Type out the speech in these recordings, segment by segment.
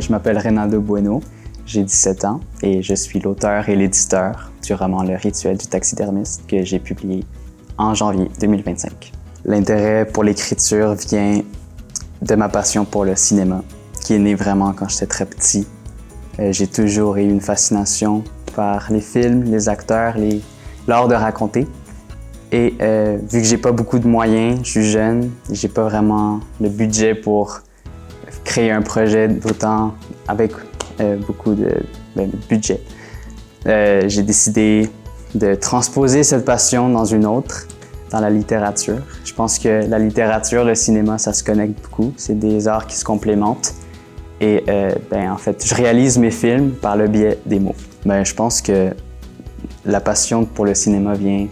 Je m'appelle Reynaldo Bueno, j'ai 17 ans et je suis l'auteur et l'éditeur du roman Le Rituel du taxidermiste que j'ai publié en janvier 2025. L'intérêt pour l'écriture vient de ma passion pour le cinéma, qui est née vraiment quand j'étais très petit. J'ai toujours eu une fascination par les films, les acteurs, l'art de raconter. Et vu que j'ai pas beaucoup de moyens, je suis jeune, j'ai pas vraiment le budget pour créer un projet d'autant avec beaucoup de budget. J'ai décidé de transposer cette passion dans une autre, dans la littérature. Je pense que la littérature, le cinéma, ça se connecte beaucoup. C'est des arts qui se complémentent. Et en fait, je réalise mes films par le biais des mots. Je pense que la passion pour le cinéma vient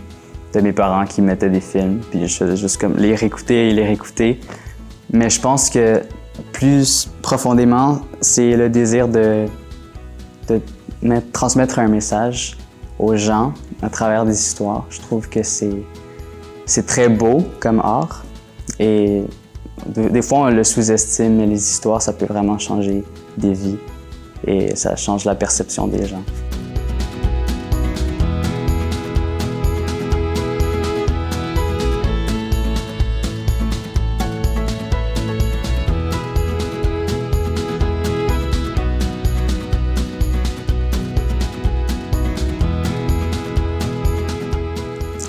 de mes parents qui mettaient des films, puis je faisais juste comme les réécouter et les réécouter. Mais je pense que plus profondément, c'est le désir de transmettre un message aux gens à travers des histoires. Je trouve que c'est très beau comme art et des fois on le sous-estime, mais les histoires, ça peut vraiment changer des vies et ça change la perception des gens.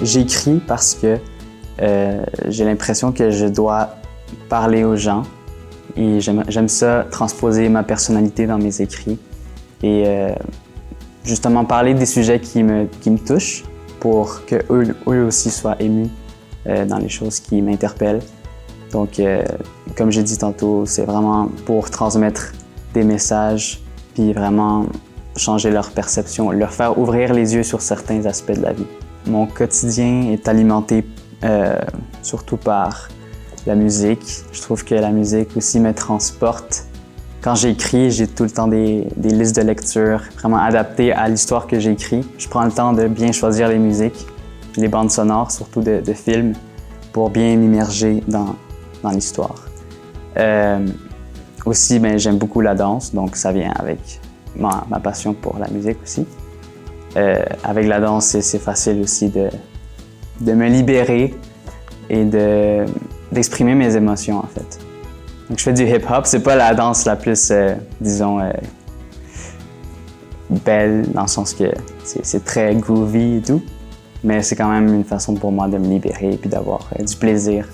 J'écris parce que j'ai l'impression que je dois parler aux gens et j'aime ça, transposer ma personnalité dans mes écrits et justement parler des sujets qui me touchent pour qu'eux aussi soient émus dans les choses qui m'interpellent. Donc, comme j'ai dit tantôt, c'est vraiment pour transmettre des messages puis vraiment changer leur perception, leur faire ouvrir les yeux sur certains aspects de la vie. Mon quotidien est alimenté surtout par la musique. Je trouve que la musique aussi me transporte. Quand j'écris, j'ai tout le temps des listes de lecture vraiment adaptées à l'histoire que j'écris. Je prends le temps de bien choisir les musiques, les bandes sonores, surtout de films, pour bien m'immerger dans l'histoire. Aussi, j'aime beaucoup la danse, donc ça vient avec ma passion pour la musique aussi. Avec la danse, c'est facile aussi de me libérer et d'exprimer mes émotions, en fait. Donc, je fais du hip-hop. C'est pas la danse la plus, belle, dans le sens que c'est très groovy et tout, mais c'est quand même une façon pour moi de me libérer et puis d'avoir du plaisir.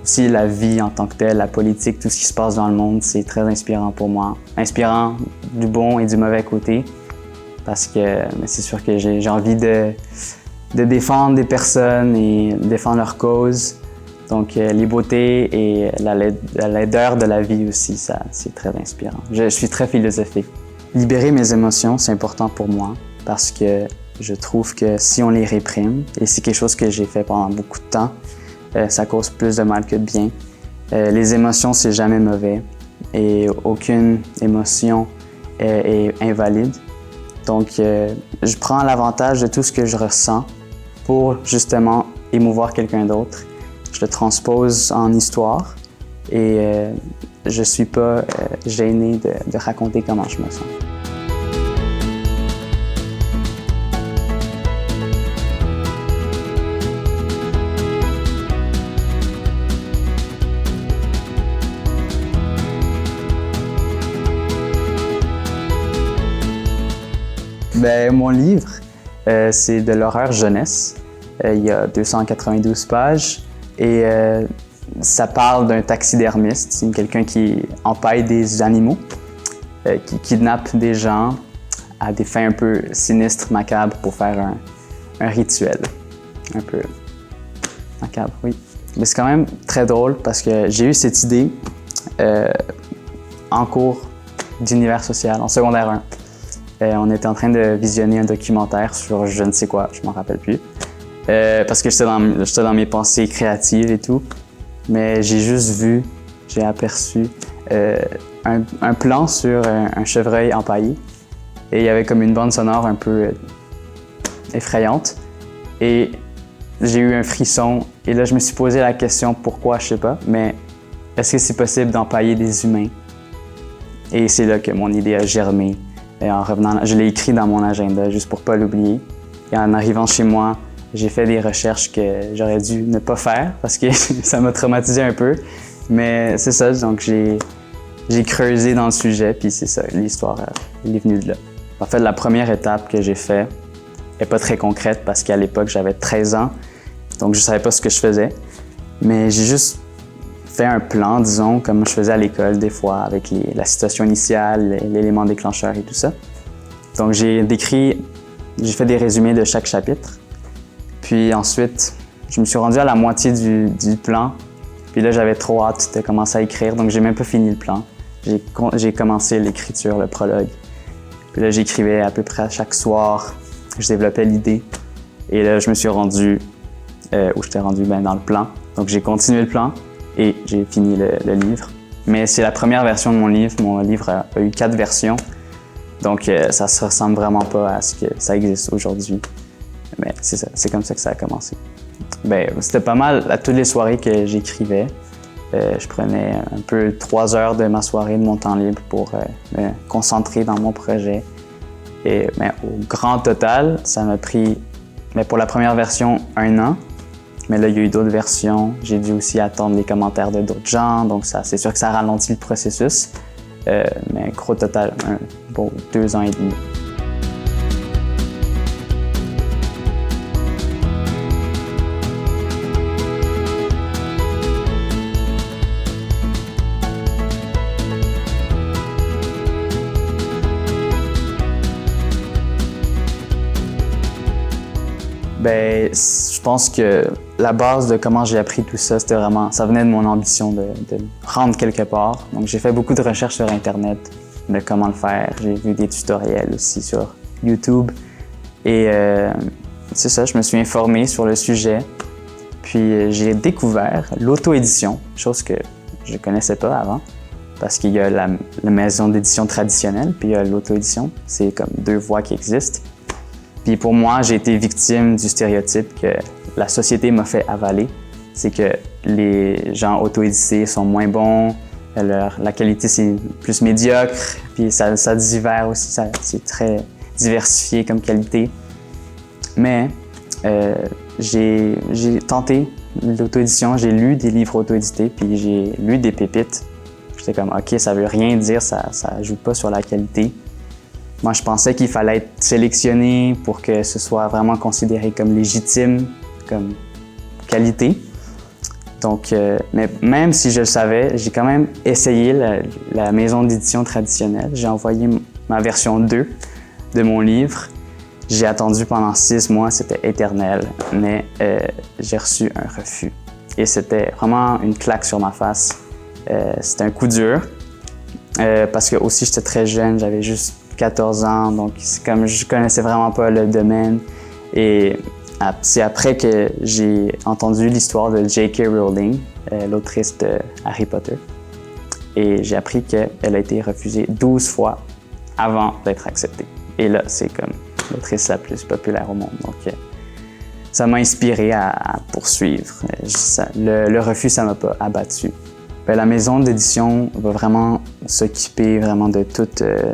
Aussi, la vie en tant que telle, la politique, tout ce qui se passe dans le monde, c'est très inspirant pour moi. Inspirant du bon et du mauvais côté. Parce que c'est sûr que j'ai envie de défendre des personnes et défendre leur cause. Donc, les beautés et la laideur de la vie aussi, ça, c'est très inspirant. Je suis très philosophique. Libérer mes émotions, c'est important pour moi parce que je trouve que si on les réprime, et c'est quelque chose que j'ai fait pendant beaucoup de temps, ça cause plus de mal que de bien. Les émotions, c'est jamais mauvais et aucune émotion est invalide. Donc, je prends l'avantage de tout ce que je ressens pour justement émouvoir quelqu'un d'autre. Je le transpose en histoire et je suis pas gêné de raconter comment je me sens. Mon livre, c'est de l'horreur jeunesse. Il y a 292 pages et ça parle d'un taxidermiste. C'est quelqu'un qui empaille des animaux, qui kidnappe des gens à des fins un peu sinistres, macabres, pour faire un rituel. Un peu macabre, oui. Mais c'est quand même très drôle parce que j'ai eu cette idée en cours d'univers social, en secondaire 1. On était en train de visionner un documentaire sur je ne sais quoi, je m'en rappelle plus. Parce que j'étais dans mes pensées créatives et tout. Mais j'ai aperçu un plan sur un chevreuil empaillé. Et il y avait comme une bande sonore un peu effrayante. Et j'ai eu un frisson. Et là, je me suis posé la question pourquoi, je sais pas. Mais est-ce que c'est possible d'empailler des humains? Et c'est là que mon idée a germé. Et en revenant, je l'ai écrit dans mon agenda juste pour ne pas l'oublier. Et en arrivant chez moi, j'ai fait des recherches que j'aurais dû ne pas faire parce que ça m'a traumatisé un peu. Mais c'est ça, donc j'ai creusé dans le sujet, puis c'est ça, l'histoire elle est venue de là. En fait, la première étape que j'ai faite n'est pas très concrète parce qu'à l'époque, j'avais 13 ans, donc je ne savais pas ce que je faisais. Mais j'ai juste fait un plan, disons, comme je faisais à l'école des fois, avec la situation initiale, l'élément déclencheur et tout ça. Donc j'ai fait des résumés de chaque chapitre. Puis ensuite, je me suis rendu à la moitié du plan. Puis là, j'avais trop hâte de commencer à écrire, donc j'ai même pas fini le plan. J'ai commencé l'écriture, le prologue. Puis là, j'écrivais à peu près chaque soir. Je développais l'idée. Et là, je me suis rendu où j'étais rendu dans le plan. Donc j'ai continué le plan et j'ai fini le livre. Mais c'est la première version de mon livre. Mon livre a eu 4 versions. Donc ça se ressemble vraiment pas à ce que ça existe aujourd'hui. Mais c'est ça, c'est comme ça que ça a commencé. C'était pas mal à toutes les soirées que j'écrivais. Je prenais un peu 3 heures de ma soirée, de mon temps libre pour me concentrer dans mon projet. Et au grand total, ça m'a pris, pour la première version, 1 an. Mais là, il y a eu d'autres versions. J'ai dû aussi attendre les commentaires de d'autres gens. Donc c'est sûr que ça ralentit le processus. Mais gros total, 2 ans et demi. Je pense que la base de comment j'ai appris tout ça, c'était vraiment, ça venait de mon ambition de rendre quelque part. Donc j'ai fait beaucoup de recherches sur Internet de comment le faire. J'ai vu des tutoriels aussi sur YouTube. Et c'est ça, je me suis informé sur le sujet. Puis j'ai découvert l'auto-édition, chose que je ne connaissais pas avant. Parce qu'il y a la maison d'édition traditionnelle, puis il y a l'auto-édition. C'est comme 2 voies qui existent. Puis pour moi, j'ai été victime du stéréotype que la société m'a fait avaler. C'est que les gens auto-édités sont moins bons, la qualité c'est plus médiocre, puis ça divers aussi, c'est très diversifié comme qualité. Mais j'ai tenté l'auto-édition, j'ai lu des livres auto-édités, puis j'ai lu des pépites. J'étais comme, OK, ça veut rien dire, ça joue pas sur la qualité. Moi, je pensais qu'il fallait être sélectionné pour que ce soit vraiment considéré comme légitime, comme qualité. Donc, mais même si je le savais, j'ai quand même essayé la maison d'édition traditionnelle. J'ai envoyé ma version 2 de mon livre. J'ai attendu pendant 6 mois, c'était éternel, mais j'ai reçu un refus. Et c'était vraiment une claque sur ma face. C'était un coup dur, parce que aussi j'étais très jeune, j'avais juste 14 ans, donc c'est comme je connaissais vraiment pas le domaine. Et c'est après que j'ai entendu l'histoire de J.K. Rowling, l'autrice de Harry Potter. Et j'ai appris qu'elle a été refusée 12 fois avant d'être acceptée. Et là, c'est comme l'autrice la plus populaire au monde. Donc ça m'a inspiré à poursuivre. Le refus, ça m'a pas abattu. La maison d'édition va vraiment s'occuper vraiment de tout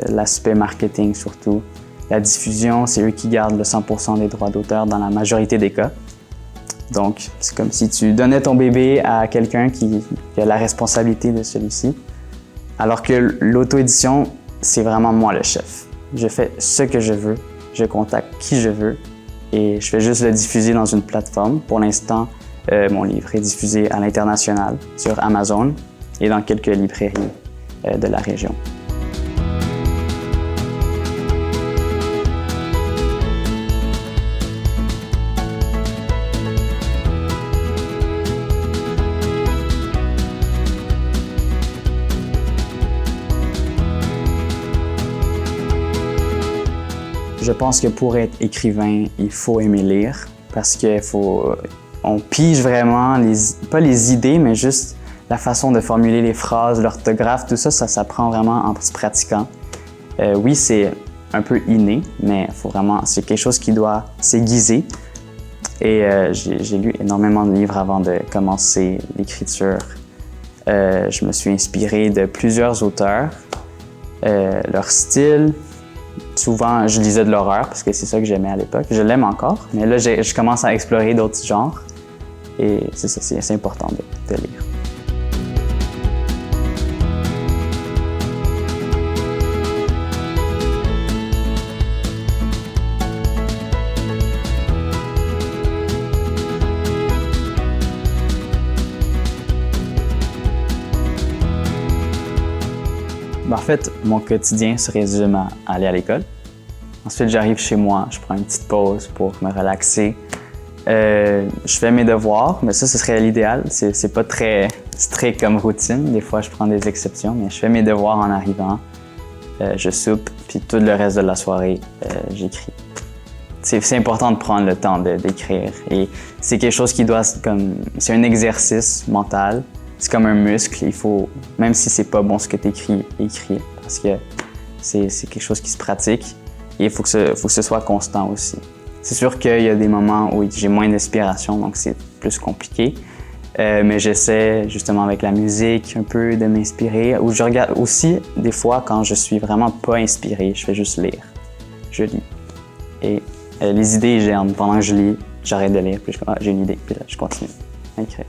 l'aspect marketing surtout. La diffusion, c'est eux qui gardent le 100% des droits d'auteur dans la majorité des cas. Donc, c'est comme si tu donnais ton bébé à quelqu'un qui a la responsabilité de celui-ci. Alors que l'auto-édition, c'est vraiment moi le chef. Je fais ce que je veux, je contacte qui je veux et je fais juste le diffuser dans une plateforme. Pour l'instant, mon livre est diffusé à l'international sur Amazon et dans quelques librairies de la région. Je pense que pour être écrivain, il faut aimer lire parce qu'on pige vraiment, pas les idées, mais juste la façon de formuler les phrases, l'orthographe, tout ça, ça s'apprend vraiment en se pratiquant. Oui, c'est un peu inné, mais c'est quelque chose qui doit s'aiguiser. Et j'ai lu énormément de livres avant de commencer l'écriture. Je me suis inspiré de plusieurs auteurs. leur style. Souvent, je lisais de l'horreur parce que c'est ça que j'aimais à l'époque. Je l'aime encore, mais là, je commence à explorer d'autres genres. Et c'est ça, c'est important de lire. En fait, mon quotidien se résume à aller à l'école. Ensuite, j'arrive chez moi, je prends une petite pause pour me relaxer. Je fais mes devoirs, mais ça, ce serait l'idéal. C'est pas très strict comme routine. Des fois, je prends des exceptions, mais je fais mes devoirs en arrivant. Je soupe, puis tout le reste de la soirée, j'écris. C'est important de prendre le temps d'écrire. Et c'est quelque chose qui doit, c'est un exercice mental. C'est comme un muscle, il faut, même si c'est pas bon ce que tu écris, écrire, parce que c'est quelque chose qui se pratique et il faut que ce soit constant aussi. C'est sûr qu'il y a des moments où j'ai moins d'inspiration, donc c'est plus compliqué, mais j'essaie justement avec la musique un peu de m'inspirer, ou je regarde aussi des fois quand je suis vraiment pas inspiré, je fais juste lire, je lis. Et les idées germent pendant que je lis, j'arrête de lire, puis j'ai une idée, puis là je continue à écrire.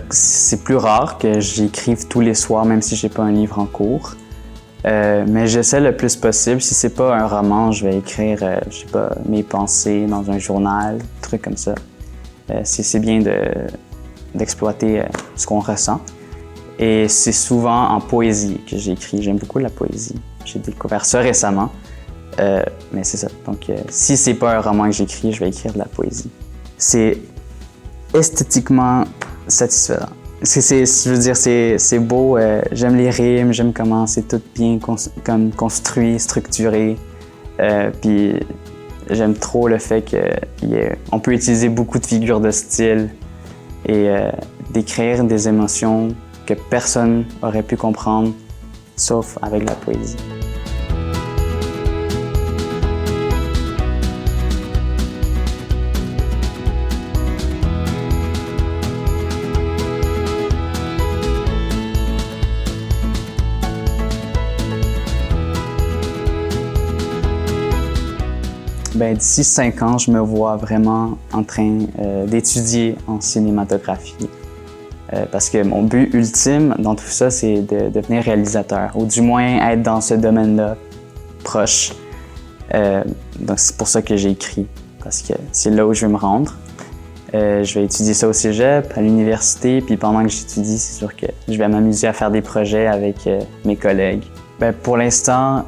C'est plus rare que j'écrive tous les soirs, même si j'ai pas un livre en cours. Mais j'essaie le plus possible. Si c'est pas un roman, je vais écrire, je sais pas, mes pensées dans un journal, des trucs comme ça. C'est bien d'exploiter ce qu'on ressent. Et c'est souvent en poésie que j'écris. J'aime beaucoup la poésie. J'ai découvert ça récemment. Mais c'est ça. Donc, si c'est pas un roman que j'écris, je vais écrire de la poésie. C'est esthétiquement satisfaisant. Je veux dire, c'est beau. J'aime les rimes, j'aime comment c'est tout bien construit, structuré. Puis j'aime trop le fait qu'on peut utiliser beaucoup de figures de style et d'écrire des émotions que personne aurait pu comprendre, sauf avec la poésie. D'ici 5 ans, je me vois vraiment en train d'étudier en cinématographie. Parce que mon but ultime dans tout ça, c'est de devenir réalisateur, ou du moins être dans ce domaine-là, proche. Donc c'est pour ça que j'ai écrit, parce que c'est là où je veux me rendre. Je vais étudier ça au cégep, à l'université, puis pendant que j'étudie, c'est sûr que je vais m'amuser à faire des projets avec mes collègues. Pour l'instant,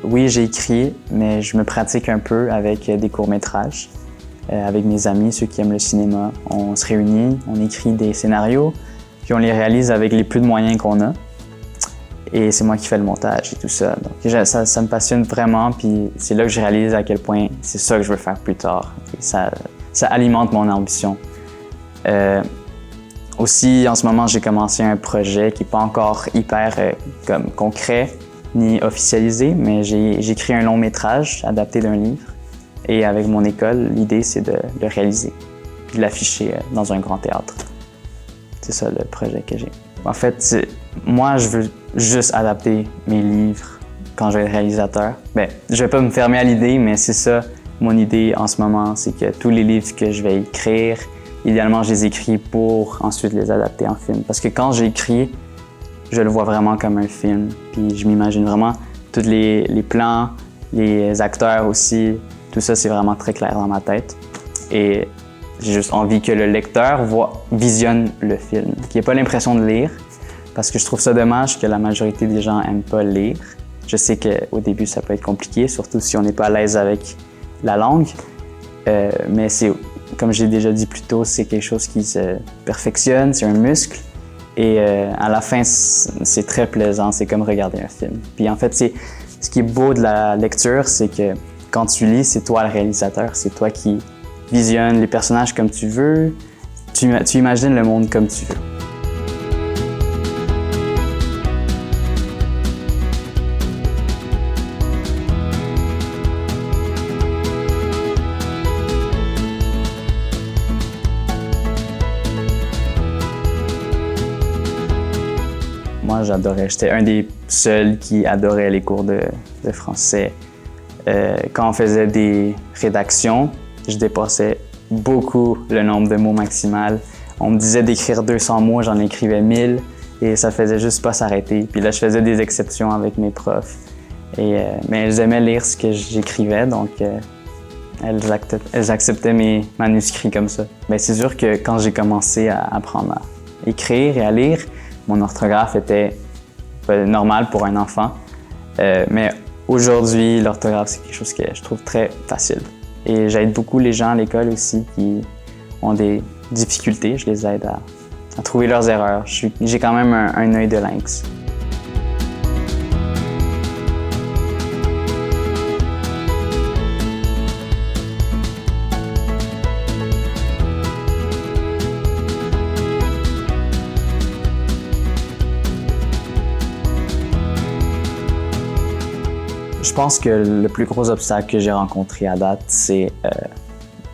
oui, j'ai écrit, mais je me pratique un peu avec des courts-métrages. Avec mes amis, ceux qui aiment le cinéma, on se réunit, on écrit des scénarios, puis on les réalise avec les peu de moyens qu'on a. Et c'est moi qui fais le montage et tout ça. Donc ça me passionne vraiment, puis c'est là que je réalise à quel point c'est ça que je veux faire plus tard. Et ça alimente mon ambition. Aussi, en ce moment, j'ai commencé un projet qui n'est pas encore hyper concret ni officialisé, mais j'ai écrit un long métrage adapté d'un livre. Et avec mon école, l'idée, c'est de le réaliser, puis de l'afficher dans un grand théâtre. C'est ça le projet que j'ai. En fait, moi, je veux juste adapter mes livres quand je vais être réalisateur. Je vais pas me fermer à l'idée, mais c'est ça mon idée en ce moment, c'est que tous les livres que je vais écrire, idéalement, je les écris pour ensuite les adapter en film. Parce que quand j'écris, je le vois vraiment comme un film. Puis je m'imagine vraiment tous les plans, les acteurs aussi. Tout ça, c'est vraiment très clair dans ma tête. Et j'ai juste envie que le lecteur visionne le film, qu'il n'ait pas l'impression de lire. Parce que je trouve ça dommage que la majorité des gens n'aiment pas lire. Je sais qu'au début, ça peut être compliqué, surtout si on n'est pas à l'aise avec la langue. Mais comme j'ai déjà dit plus tôt, c'est quelque chose qui se perfectionne, c'est un muscle. Et à la fin, c'est très plaisant, c'est comme regarder un film. Puis en fait, ce qui est beau de la lecture, c'est que quand tu lis, c'est toi le réalisateur, c'est toi qui visionnes les personnages comme tu veux, tu imagines le monde comme tu veux. Moi, j'adorais. J'étais un des seuls qui adorait les cours de français. Quand on faisait des rédactions, je dépassais beaucoup le nombre de mots maximal. On me disait d'écrire 200 mots, j'en écrivais 1000 et ça faisait juste pas s'arrêter. Puis là, je faisais des exceptions avec mes profs. Mais elles aimaient lire ce que j'écrivais, donc elles acceptaient mes manuscrits comme ça. Bien, c'est sûr que quand j'ai commencé à apprendre à écrire et à lire, mon orthographe était normal pour un enfant. Mais aujourd'hui, l'orthographe, c'est quelque chose que je trouve très facile. Et j'aide beaucoup les gens à l'école aussi qui ont des difficultés. Je les aide à trouver leurs erreurs. J'ai quand même un œil de lynx. Je pense que le plus gros obstacle que j'ai rencontré à date, c'est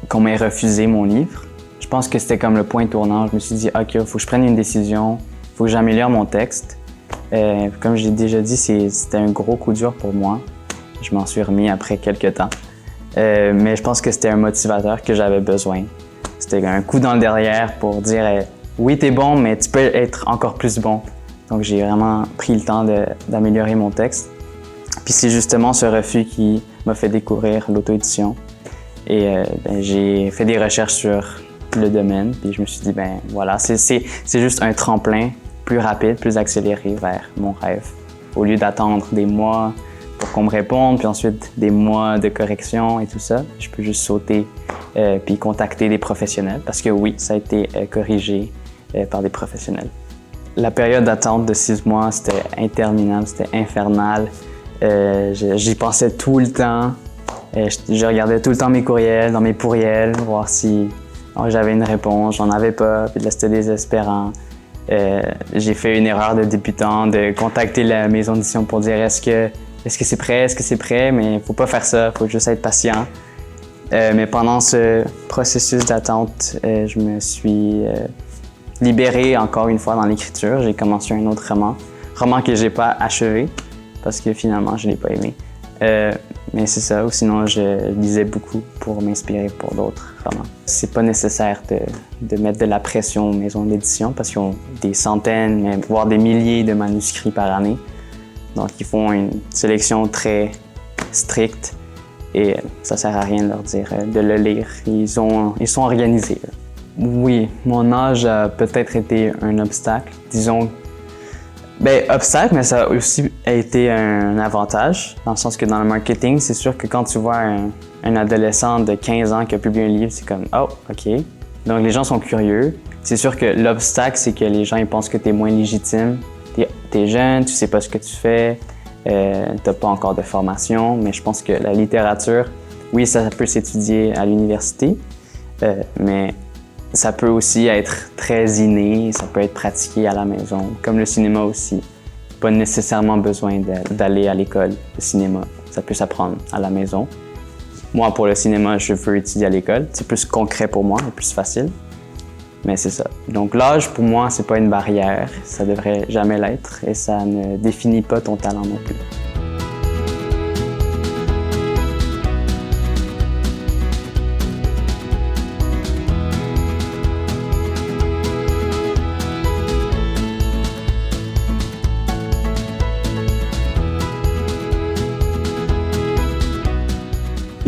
qu'on m'ait refusé mon livre. Je pense que c'était comme le point tournant. Je me suis dit, OK, il faut que je prenne une décision, il faut que j'améliore mon texte. Comme j'ai déjà dit, c'était un gros coup dur pour moi. Je m'en suis remis après quelques temps. Mais je pense que c'était un motivateur que j'avais besoin. C'était un coup dans le derrière pour dire, oui, t'es bon, mais tu peux être encore plus bon. Donc j'ai vraiment pris le temps d'améliorer mon texte. Puis c'est justement ce refus qui m'a fait découvrir l'auto-édition. Et j'ai fait des recherches sur le domaine, puis je me suis dit, ben voilà, c'est juste un tremplin plus rapide, plus accéléré vers mon rêve. Au lieu d'attendre des mois pour qu'on me réponde, puis ensuite des mois de correction et tout ça, je peux juste sauter puis contacter des professionnels, parce que oui, ça a été corrigé par des professionnels. La période d'attente de 6 mois, c'était interminable, c'était infernal. J'y pensais tout le temps. Je regardais tout le temps mes courriels, dans mes pourriels, voir si j'avais une réponse. J'en avais pas, puis là, c'était désespérant. J'ai fait une erreur de débutant de contacter la maison d'édition pour dire est-ce que c'est prêt, est-ce que c'est prêt, mais faut pas faire ça, faut juste être patient. Mais pendant ce processus d'attente, je me suis libéré encore une fois dans l'écriture. J'ai commencé un autre roman que j'ai pas achevé, parce que finalement, je ne l'ai pas aimé. Mais c'est ça, ou sinon, je lisais beaucoup pour m'inspirer pour d'autres romans. C'est pas nécessaire de mettre de la pression aux maisons d'édition parce qu'ils ont des centaines, voire des milliers de manuscrits par année. Donc, ils font une sélection très stricte et ça sert à rien de leur dire de le lire. Ils sont organisés. Oui, mon âge a peut-être été un obstacle. Disons, obstacle, mais ça a aussi été un avantage, dans le sens que dans le marketing, c'est sûr que quand tu vois un adolescent de 15 ans qui a publié un livre, c'est comme « Oh, OK ». Donc les gens sont curieux. C'est sûr que l'obstacle, c'est que les gens ils pensent que tu es moins légitime. T'es jeune, tu sais pas ce que tu fais, t'as pas encore de formation, mais je pense que la littérature, oui, ça peut s'étudier à l'université, mais ça peut aussi être très inné, ça peut être pratiqué à la maison, comme le cinéma aussi. Pas nécessairement besoin d'aller à l'école de cinéma, ça peut s'apprendre à la maison. Moi, pour le cinéma, je veux étudier à l'école. C'est plus concret pour moi et plus facile, mais c'est ça. Donc l'âge, pour moi, c'est pas une barrière, ça devrait jamais l'être et ça ne définit pas ton talent non plus.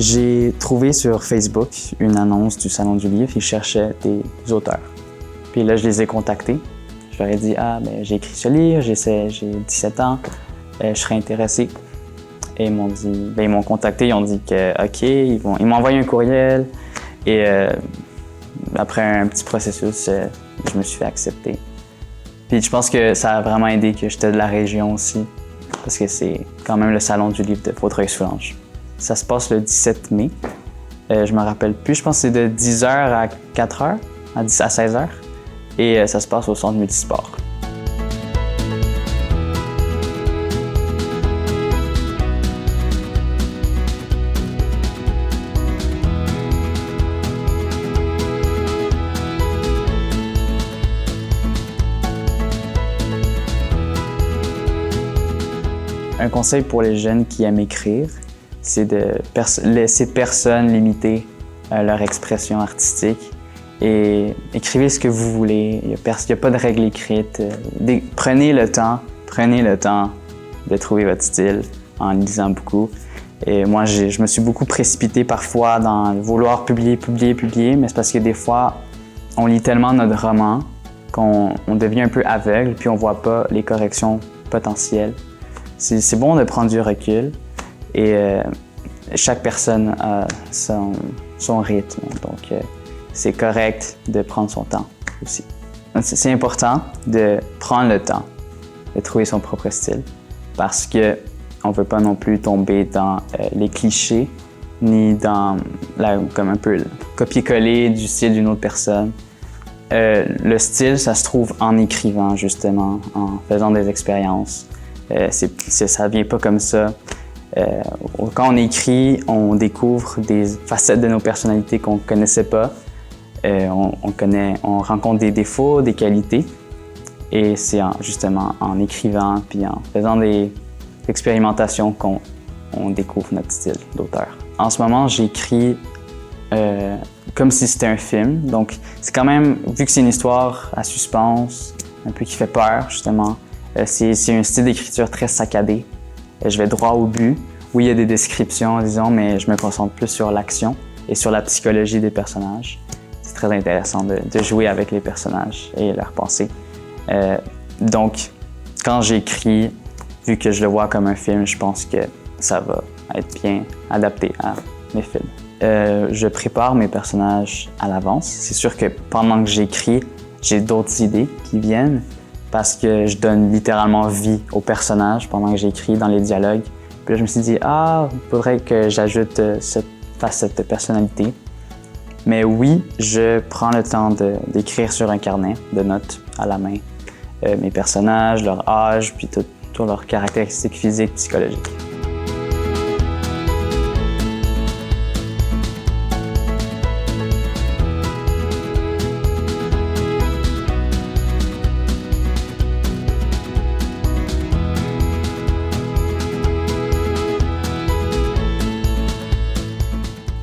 J'ai trouvé sur Facebook une annonce du Salon du Livre. Ils cherchaient des auteurs. Puis là, je les ai contactés. Je leur ai dit « Ah, j'ai écrit ce livre, j'ai 17 ans, je serais intéressé. » Et ils m'ont contacté, ils ont dit que OK, ils m'ont envoyé un courriel. Et après un petit processus, je me suis fait accepter. Puis je pense que ça a vraiment aidé que j'étais de la région aussi, parce que c'est quand même le Salon du Livre de Vaudreuil-Soulanges. Ça se passe le 17 mai. Je me rappelle plus, je pense que c'est de 10h à 4h, à 16h. Et ça se passe au centre multisport. un conseil pour les jeunes qui aiment écrire, c'est de laisser personne limiter leur expression artistique et écrivez ce que vous voulez. Il n'y a pas de règle écrite. Prenez le temps de trouver votre style en lisant beaucoup. Et moi, je me suis beaucoup précipité parfois dans vouloir publier, mais c'est parce que des fois, on lit tellement notre roman qu'on devient un peu aveugle, puis on ne voit pas les corrections potentielles. C'est bon de prendre du recul et chaque personne a son rythme, donc c'est correct de prendre son temps aussi. C'est important de prendre le temps de trouver son propre style parce qu'on ne veut pas non plus tomber dans les clichés ni dans comme un peu le copier-coller du style d'une autre personne. Le style, ça se trouve en écrivant justement, en faisant des expériences. Ça vient pas comme ça. Quand on écrit, on découvre des facettes de nos personnalités qu'on ne connaissait pas. On rencontre des défauts, des qualités. Et c'est justement en écrivant puis en faisant des expérimentations qu'on découvre notre style d'auteur. En ce moment, j'écris comme si c'était un film. Donc, c'est quand même, vu que c'est une histoire à suspense, un peu qui fait peur, justement, c'est un style d'écriture très saccadé. Je vais droit au but. Oui, il y a des descriptions, disons, mais je me concentre plus sur l'action et sur la psychologie des personnages. C'est très intéressant de jouer avec les personnages et leurs pensées. Donc, quand j'écris, vu que je le vois comme un film, je pense que ça va être bien adapté à mes films. Je prépare mes personnages à l'avance. C'est sûr que pendant que j'écris, j'ai d'autres idées qui viennent parce que je donne littéralement vie aux personnages pendant que j'écris dans les dialogues. Puis là, je me suis dit, il faudrait que j'ajoute cette facette de personnalité. Mais oui, je prends le temps d'écrire sur un carnet de notes à la main mes personnages, leur âge, puis toutes leurs caractéristiques physiques, psychologiques.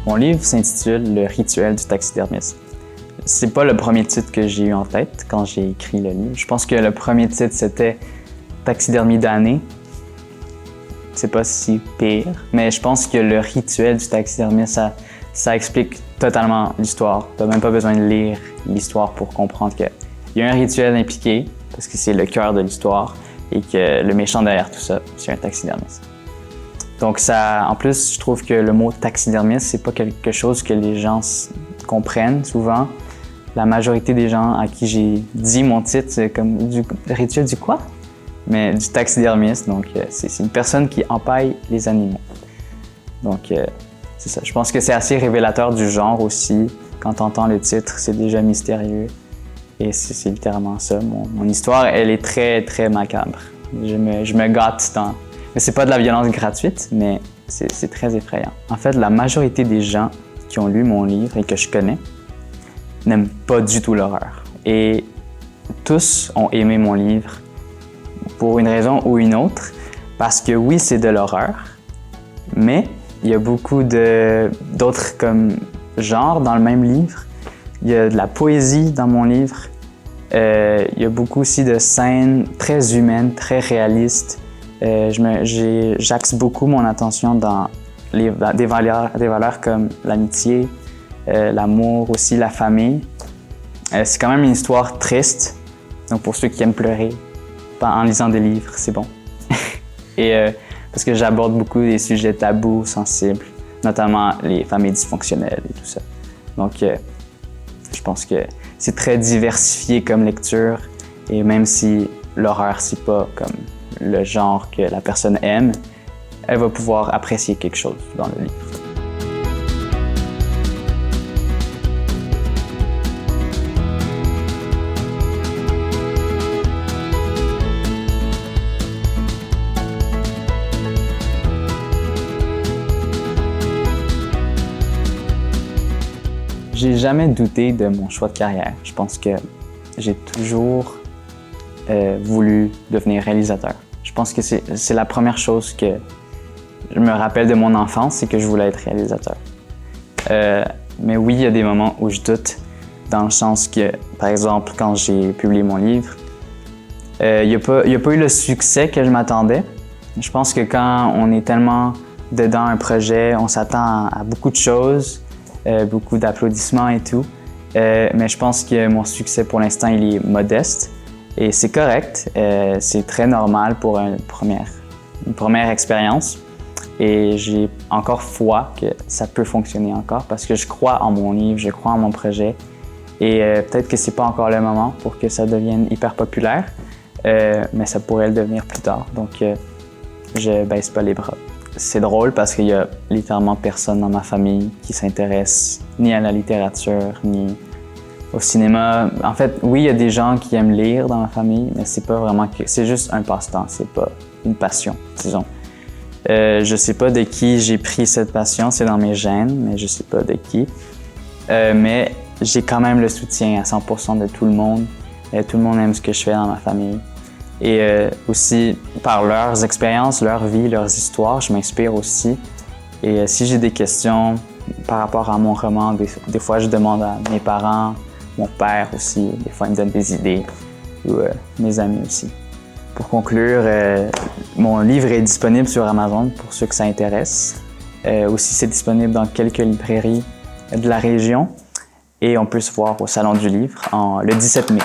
Mon livre s'intitule « Le rituel du taxidermiste ». C'est pas le premier titre que j'ai eu en tête quand j'ai écrit le livre. Je pense que le premier titre, c'était « Taxidermie d'année ». C'est pas si pire, mais je pense que le rituel du taxidermiste, ça explique totalement l'histoire. T'as même pas besoin de lire l'histoire pour comprendre qu'il y a un rituel impliqué, parce que c'est le cœur de l'histoire, et que le méchant derrière tout ça, c'est un taxidermiste. Donc en plus, je trouve que le mot taxidermiste, c'est pas quelque chose que les gens comprennent souvent. La majorité des gens à qui j'ai dit mon titre, c'est comme le rituel du quoi? Mais du taxidermiste, donc c'est une personne qui empaille les animaux. Donc c'est ça. Je pense que c'est assez révélateur du genre aussi. Quand tu entends le titre, c'est déjà mystérieux. Et c'est littéralement ça. Mon histoire, elle est très, très macabre. Je me gâte tant. Mais c'est pas de la violence gratuite, mais c'est très effrayant. En fait, la majorité des gens qui ont lu mon livre et que je connais n'aiment pas du tout l'horreur. Et tous ont aimé mon livre pour une raison ou une autre, parce que oui, c'est de l'horreur, mais il y a beaucoup d'autres comme genres dans le même livre. Il y a de la poésie dans mon livre. Il y a beaucoup aussi de scènes très humaines, très réalistes. J'axe beaucoup mon attention dans des valeurs comme l'amitié, l'amour, aussi la famille. C'est quand même une histoire triste, donc pour ceux qui aiment pleurer en lisant des livres, c'est bon. Et parce que j'aborde beaucoup des sujets tabous, sensibles, notamment les familles dysfonctionnelles et tout ça. Donc je pense que c'est très diversifié comme lecture, et même si l'horreur, c'est pas comme le genre que la personne aime, elle va pouvoir apprécier quelque chose dans le livre. J'ai jamais douté de mon choix de carrière. Je pense que j'ai toujours voulu devenir réalisateur. Je pense que c'est la première chose que je me rappelle de mon enfance, c'est que je voulais être réalisateur. Mais oui, il y a des moments où je doute, dans le sens que, par exemple, quand j'ai publié mon livre, il n'y a pas eu le succès que je m'attendais. Je pense que quand on est tellement dedans un projet, on s'attend à beaucoup de choses, beaucoup d'applaudissements et tout. Mais je pense que mon succès pour l'instant, il est modeste et c'est correct. C'est très normal pour une première expérience. Et j'ai encore foi que ça peut fonctionner encore parce que je crois en mon livre, je crois en mon projet. Et peut-être que c'est pas encore le moment pour que ça devienne hyper populaire, mais ça pourrait le devenir plus tard. Donc, je baisse pas les bras. C'est drôle parce qu'il y a littéralement personne dans ma famille qui s'intéresse ni à la littérature, ni au cinéma. En fait, oui, il y a des gens qui aiment lire dans ma famille, mais c'est pas vraiment c'est juste un passe-temps, c'est pas une passion, disons. Je sais pas de qui j'ai pris cette passion, c'est dans mes gènes, mais je sais pas de qui. Mais j'ai quand même le soutien à 100% de tout le monde. Tout le monde aime ce que je fais dans ma famille. Et aussi, par leurs expériences, leur vie, leurs histoires, je m'inspire aussi. Et si j'ai des questions par rapport à mon roman, des fois je demande à mes parents, mon père aussi, des fois il me donne des idées, ou mes amis aussi. Pour conclure, mon livre est disponible sur Amazon pour ceux que ça intéresse. Aussi, c'est disponible dans quelques librairies de la région et on peut se voir au Salon du Livre le 17 mai.